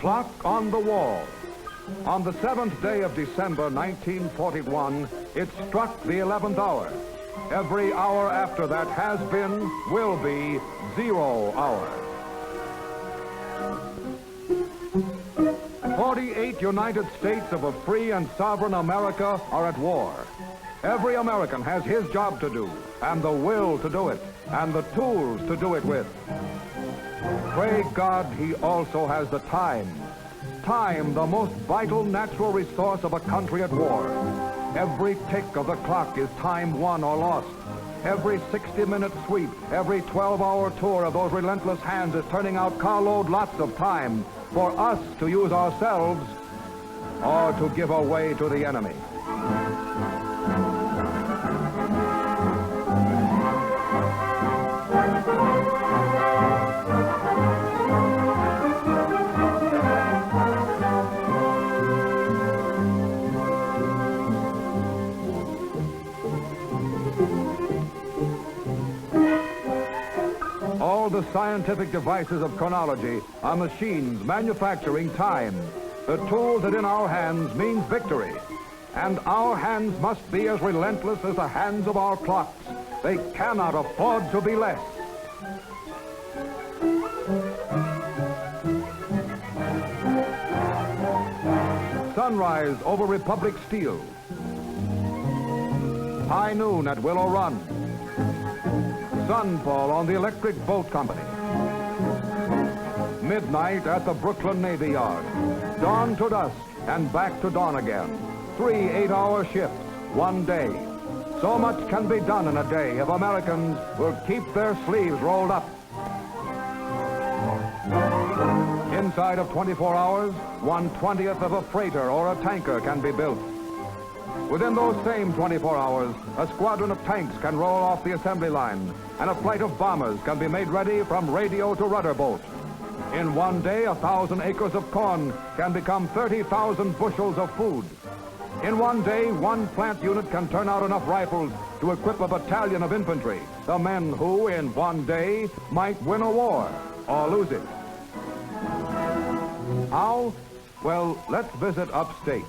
clock on the wall. On the 7th day of December 1941, it struck the 11th hour. Every hour after that has been, will be, 0 hour. 48 United States of a free and sovereign America are at war. Every American has his job to do, and the will to do it, and the tools to do it with. Pray God he also has the time. Time, the most vital natural resource of a country at war. Every tick of the clock is time won or lost. Every 60-minute sweep, every 12-hour tour of those relentless hands is turning out carload lots of time for us to use ourselves or to give away to the enemy. All the scientific devices of chronology are machines manufacturing time. The tools that in our hands means victory. And our hands must be as relentless as the hands of our clocks. They cannot afford to be less. Sunrise over Republic Steel. High noon at Willow Run. Sunfall on the Electric Boat Company. Midnight at the Brooklyn Navy Yard. Dawn to dusk and back to dawn again. 3 8-hour shifts, 1 day. So much can be done in a day if Americans will keep their sleeves rolled up. Inside of 24 hours, 1/20th of a freighter or a tanker can be built. Within those same 24 hours, a squadron of tanks can roll off the assembly line, and a flight of bombers can be made ready from radio to rudder boat. In 1 day, 1,000 acres of corn can become 30,000 bushels of food. In 1 day, 1 plant unit can turn out enough rifles to equip a battalion of infantry, the men who, in 1 day, might win a war or lose it. How? Well, let's visit upstate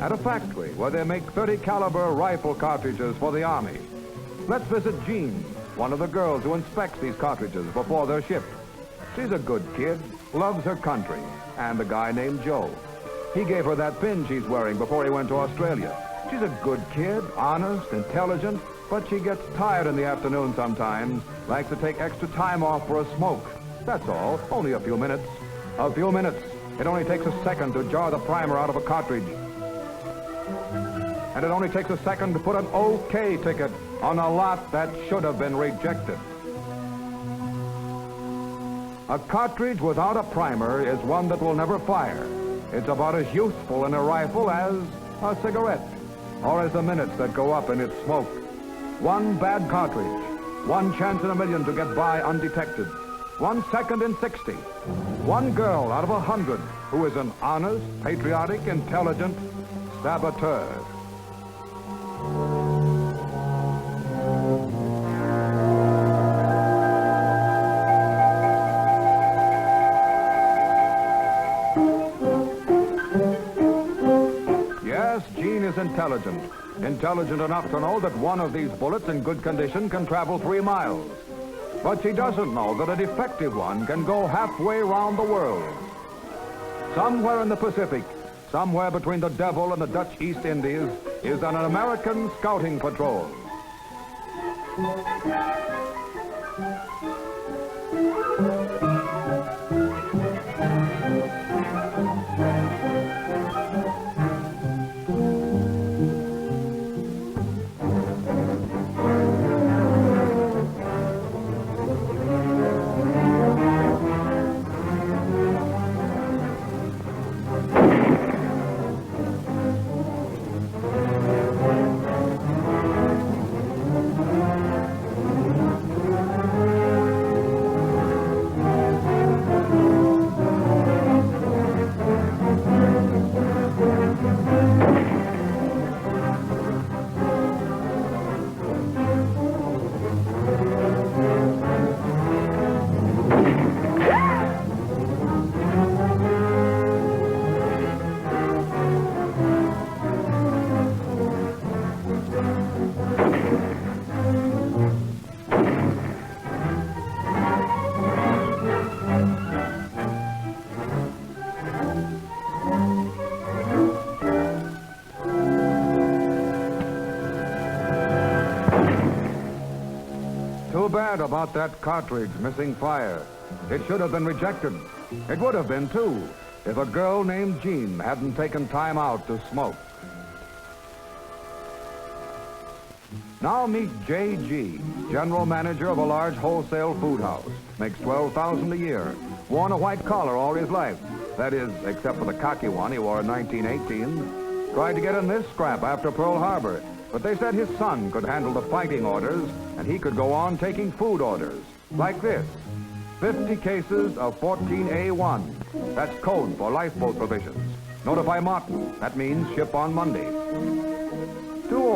at a factory where they make 30 caliber rifle cartridges for the Army. Let's visit Jean, one of the girls who inspects these cartridges before they're shipped. She's a good kid, loves her country, and a guy named Joe. He gave her that pin she's wearing before he went to Australia. She's a good kid, honest, intelligent, but she gets tired in the afternoon sometimes, likes to take extra time off for a smoke. That's all, only a few minutes. A few minutes. It only takes a second to jar the primer out of a cartridge. And it only takes a second to put an OK ticket on a lot that should have been rejected. A cartridge without a primer is one that will never fire. It's about as useful in a rifle as a cigarette, or as the minutes that go up in its smoke. 1 bad cartridge, 1 chance in a million to get by undetected. 1 second in 60. 1 girl out of 100 who is an honest, patriotic, intelligent saboteur. Yes, Jean is intelligent. Intelligent enough to know that one of these bullets in good condition can travel 3 miles. But she doesn't know that a defective one can go halfway around the world. Somewhere in the Pacific, somewhere between the Devil and the Dutch East Indies, is an American scouting patrol. feel bad about that cartridge missing fire. It should have been rejected. It would have been, too, if a girl named Jean hadn't taken time out to smoke. Now meet J.G., general manager of a large wholesale food house. Makes $12,000 a year. Worn a white collar all his life. That is, except for the cocky one he wore in 1918. Tried to get in this scrap after Pearl Harbor, but they said his son could handle the fighting orders, and he could go on taking food orders. Like this. 50 cases of 14A1. That's code for lifeboat provisions. Notify Martin. That means ship on Monday. Too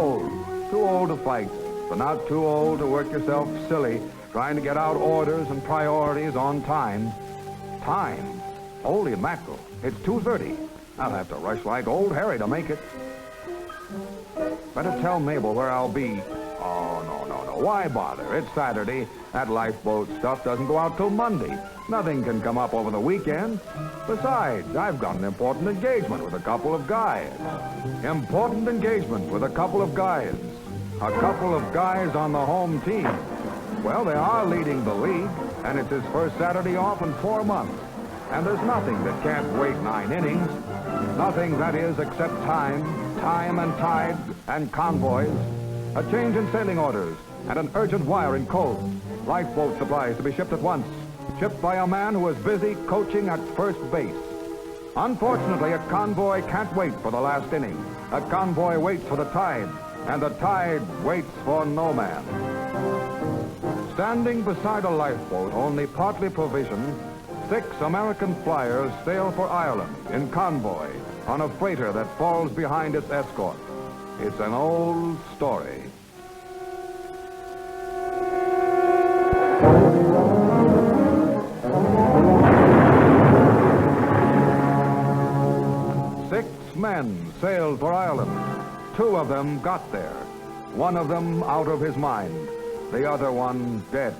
old to fight, but not too old to work yourself silly trying to get out orders and priorities on time. Time? Holy mackerel. It's 2:30. I'll have to rush like old Harry to make it. Better tell Mabel where I'll be. Oh, no. Why bother? It's Saturday. That lifeboat stuff doesn't go out till Monday. Nothing can come up over the weekend. Besides, I've got an important engagement with a couple of guys. Important engagement with a couple of guys. A couple of guys on the home team. Well, they are leading the league, and it's his first Saturday off in 4 months. And there's nothing that can't wait 9 innings. Nothing, that is, except time and tide and convoys. A change in sailing orders and an urgent wire in code. Lifeboat supplies to be shipped at once. Shipped by a man who is busy coaching at first base. Unfortunately, a convoy can't wait for the last inning. A convoy waits for the tide, and the tide waits for no man. Standing beside a lifeboat, only partly provisioned, 6 American flyers sail for Ireland in convoy on a freighter that falls behind its escort. It's an old story. Six men sailed for Ireland. 2 of them got there. 1 of them out of his mind. The other one dead.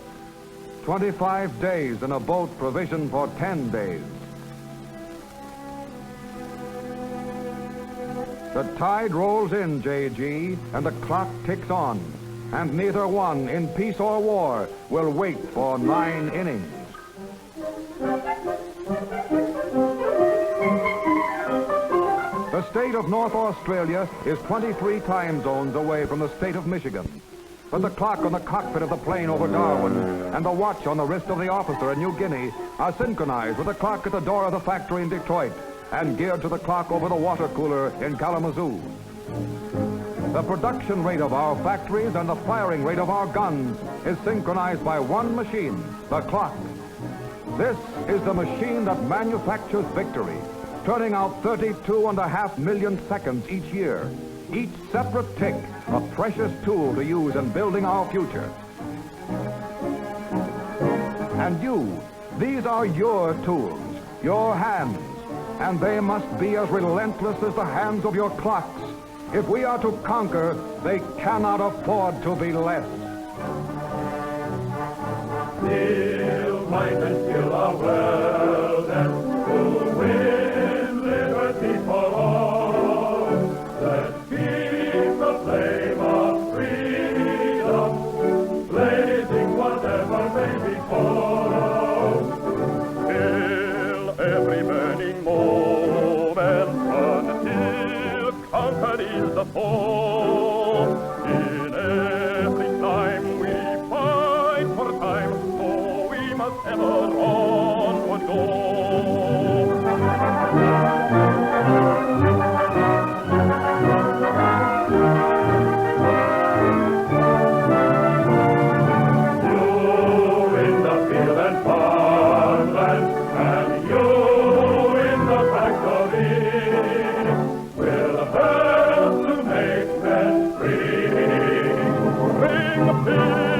25 days in a boat provisioned for 10 days. The tide rolls in, J.G., and the clock ticks on. And neither one, in peace or war, will wait for 9 innings. The state of North Australia is 23 time zones away from the state of Michigan. But the clock on the cockpit of the plane over Darwin and the watch on the wrist of the officer in New Guinea are synchronized with the clock at the door of the factory in Detroit and geared to the clock over the water cooler in Kalamazoo. The production rate of our factories and the firing rate of our guns is synchronized by one machine, the clock. This is the machine that manufactures victory, turning out 32.5 million seconds each year. Each separate tick, a precious tool to use in building our future. And you, these are your tools, your hands, and they must be as relentless as the hands of your clocks. If we are to conquer, they cannot afford to be less. Still fight until our world and to win liberty for all. Let's keep the flame of freedom blazing whatever may befall. Till every burning moment until conquered is the foe. In every time we fight for time, so we must ever onward go. You in the field and farmland, and you in the factory, will help to make men free. Bring peace.